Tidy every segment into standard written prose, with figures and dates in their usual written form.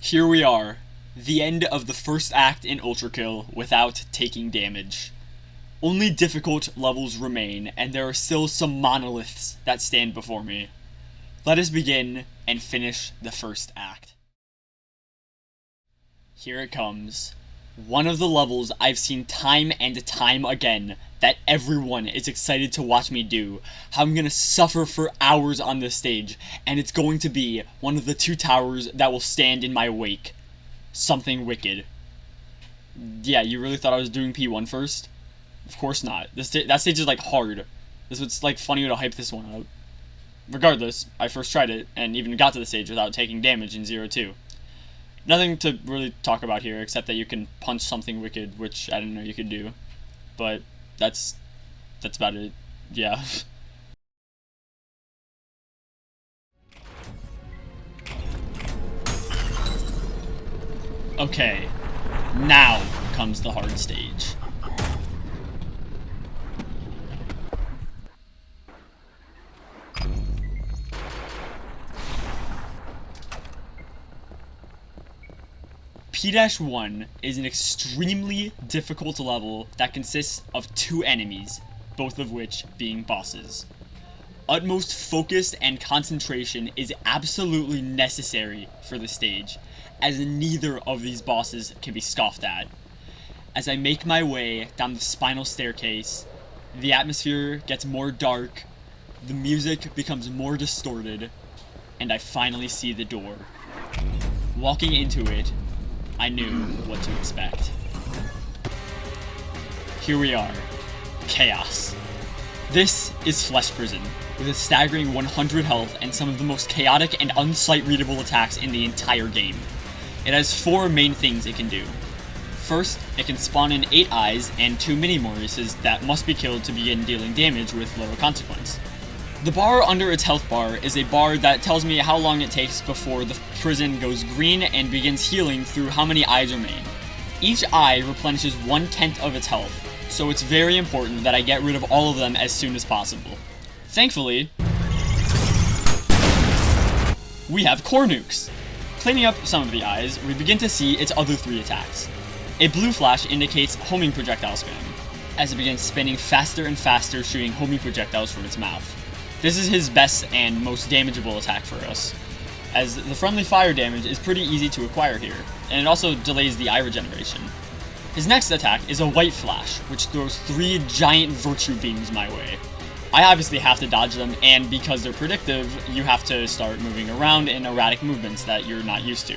Here we are, the end of the first act in ULTRAKILL without taking damage. Only difficult levels remain, and there are still some monoliths that stand before me. Let us begin and finish the first act. Here it comes. One of the levels I've seen time and time again that everyone is excited to watch me do. How I'm gonna suffer for hours on this stage, and it's going to be one of the two towers that will stand in my wake. Something wicked. Yeah, you really thought I was doing P1 first? Of course not. That stage is like hard. This was like funny to hype this one out. Regardless, I first tried it and even got to the stage without taking damage in 0-2. Nothing to really talk about here except that you can punch something wicked, which I didn't know you could do. But that's about it. Yeah. Okay. Now comes the hard stage. P-1 is an extremely difficult level that consists of two enemies, both of which being bosses. Utmost focus and concentration is absolutely necessary for the stage, as neither of these bosses can be scoffed at. As I make my way down the spinal staircase, the atmosphere gets more dark, the music becomes more distorted, and I finally see the door. Walking into it, I knew what to expect. Here we are. Chaos. This is Flesh Prison, with a staggering 100 health and some of the most chaotic and unsight-readable attacks in the entire game. It has 4 main things it can do. First, it can spawn in 8 eyes and 2 mini-Maurices that must be killed to begin dealing damage with little consequence. The bar under its health bar is a bar that tells me how long it takes before the prison goes green and begins healing through how many eyes remain. Each eye replenishes 1/10 of its health, so it's very important that I get rid of all of them as soon as possible. Thankfully, we have core nukes. Cleaning up some of the eyes, we begin to see its other 3 attacks. A blue flash indicates homing projectile spam, as it begins spinning faster and faster, shooting homing projectiles from its mouth. This is his best and most damageable attack for us, as the friendly fire damage is pretty easy to acquire here, and it also delays the eye regeneration. His next attack is a white flash, which throws 3 giant virtue beams my way. I obviously have to dodge them, and because they're predictive, you have to start moving around in erratic movements that you're not used to.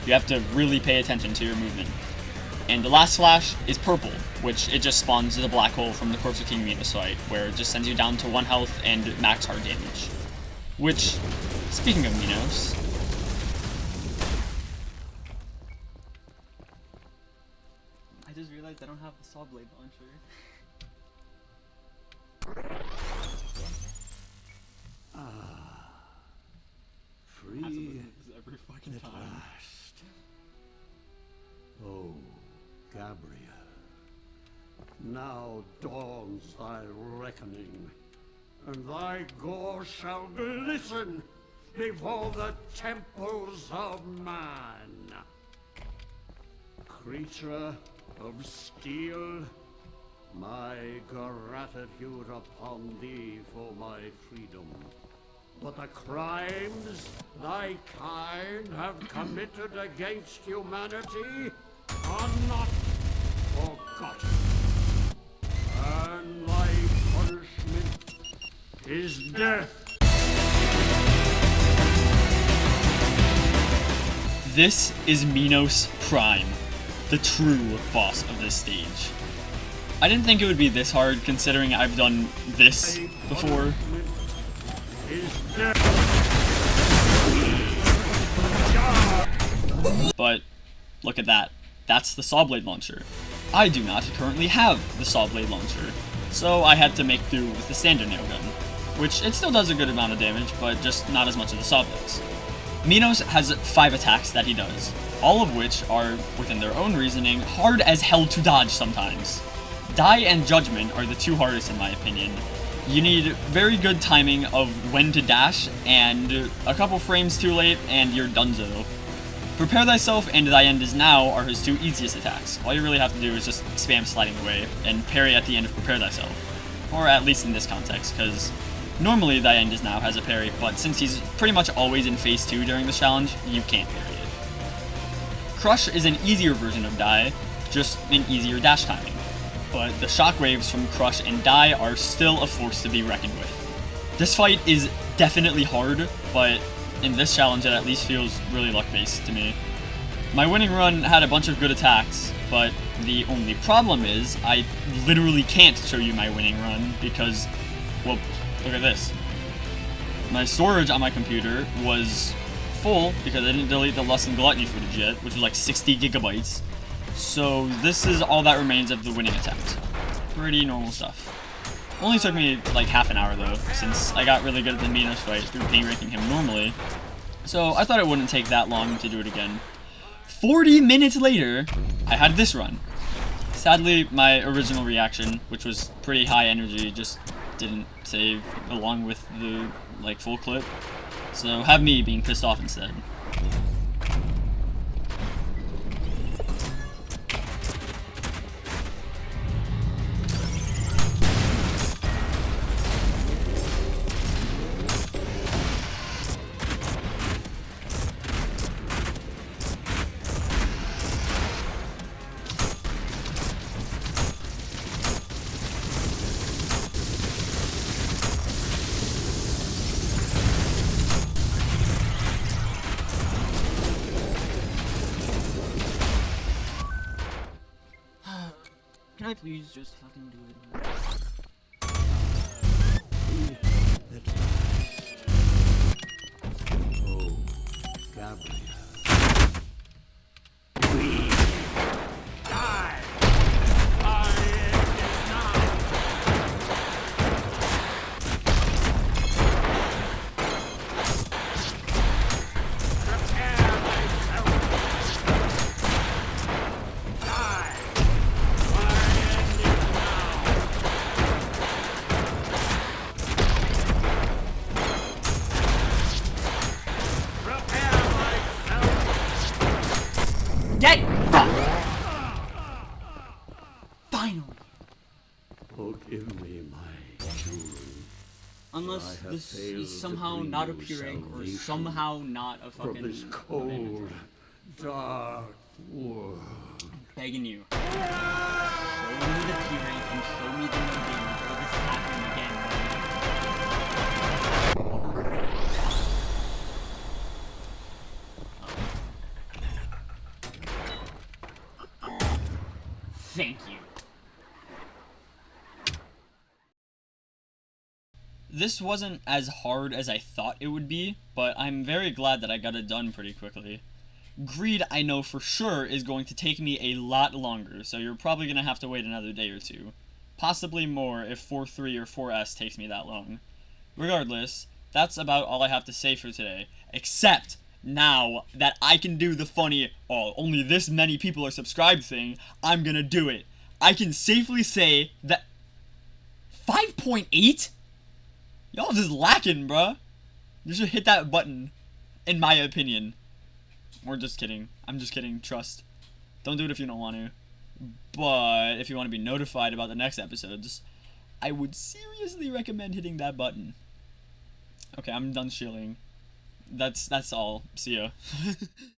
You have to really pay attention to your movement. And the last flash is purple, which it just spawns the black hole from the Corpse of King Minos fight, where it just sends you down to 1 health and max hard damage. Which, speaking of Minos, I just realized I don't have the saw blade launcher. Free Every fucking at time. last. Oh, Gabriel, now dawns thy reckoning, and thy gore shall glisten before the temples of man. Creature of steel, my gratitude upon thee for my freedom. But the crimes thy kind have committed against humanity are not forgotten. And thy punishment is death. This is Minos Prime, the true boss of this stage. I didn't think it would be this hard considering I've done this before. Is death. But look at that. That's the saw blade launcher. I do not currently have the saw blade launcher, so I had to make do with the standard nail gun, which it still does a good amount of damage, but just not as much as the saw blades. Minos has 5 attacks that he does, all of which are, within their own reasoning, hard as hell to dodge sometimes. Die and Judgment are the 2 hardest in my opinion. You need very good timing of when to dash, and a couple frames too late, and you're donezo. Prepare Thyself and Thy End Is Now are his two easiest attacks. All you really have to do is just spam sliding away and parry at the end of Prepare Thyself. Or at least in this context, because normally Thy End Is Now has a parry, but since he's pretty much always in phase 2 during this challenge, you can't parry it. Crush is an easier version of Die, just an easier dash timing. But the shockwaves from Crush and Die are still a force to be reckoned with. This fight is definitely hard, but in this challenge it at least feels really luck-based to me. My winning run had a bunch of good attacks, but the only problem is I literally can't show you my winning run because, well, look at this. My storage on my computer was full because I didn't delete the Lust and Gluttony footage yet, which was like 60 gigabytes. So this is all that remains of the winning attempt. Pretty normal stuff. Only took me like half an hour though, since I got really good at the minos fight through pain ranking him normally. So I thought it wouldn't take that long to do it again. 40 minutes later, I had this run. Sadly, my original reaction, which was pretty high energy, just didn't save along with the like full clip. So have me being pissed off instead. Can I please just fucking do it? Oh, Gabriel. Get finally. Forgive me, my children. Unless I have this failed is to somehow bring not you appearing or salvation somehow not a from fucking this cold, dark world. begging you. Show me the P rank and show me the new game before this is happening again. Thank you. This wasn't as hard as I thought it would be, but I'm very glad that I got it done pretty quickly. Greed, I know for sure, is going to take me a lot longer, so you're probably going to have to wait another day or two. Possibly more if 4-3 or 4S takes me that long. Regardless, that's about all I have to say for today, except now that I can do the funny, oh, only this many people are subscribed thing, I'm gonna do it. I can safely say that 5.8? Y'all just lacking, bruh. You should hit that button, in my opinion. Or just kidding. I'm just kidding. Trust. Don't do it if you don't want to. But if you want to be notified about the next episodes, I would seriously recommend hitting that button. Okay, I'm done shilling. That's all. See ya.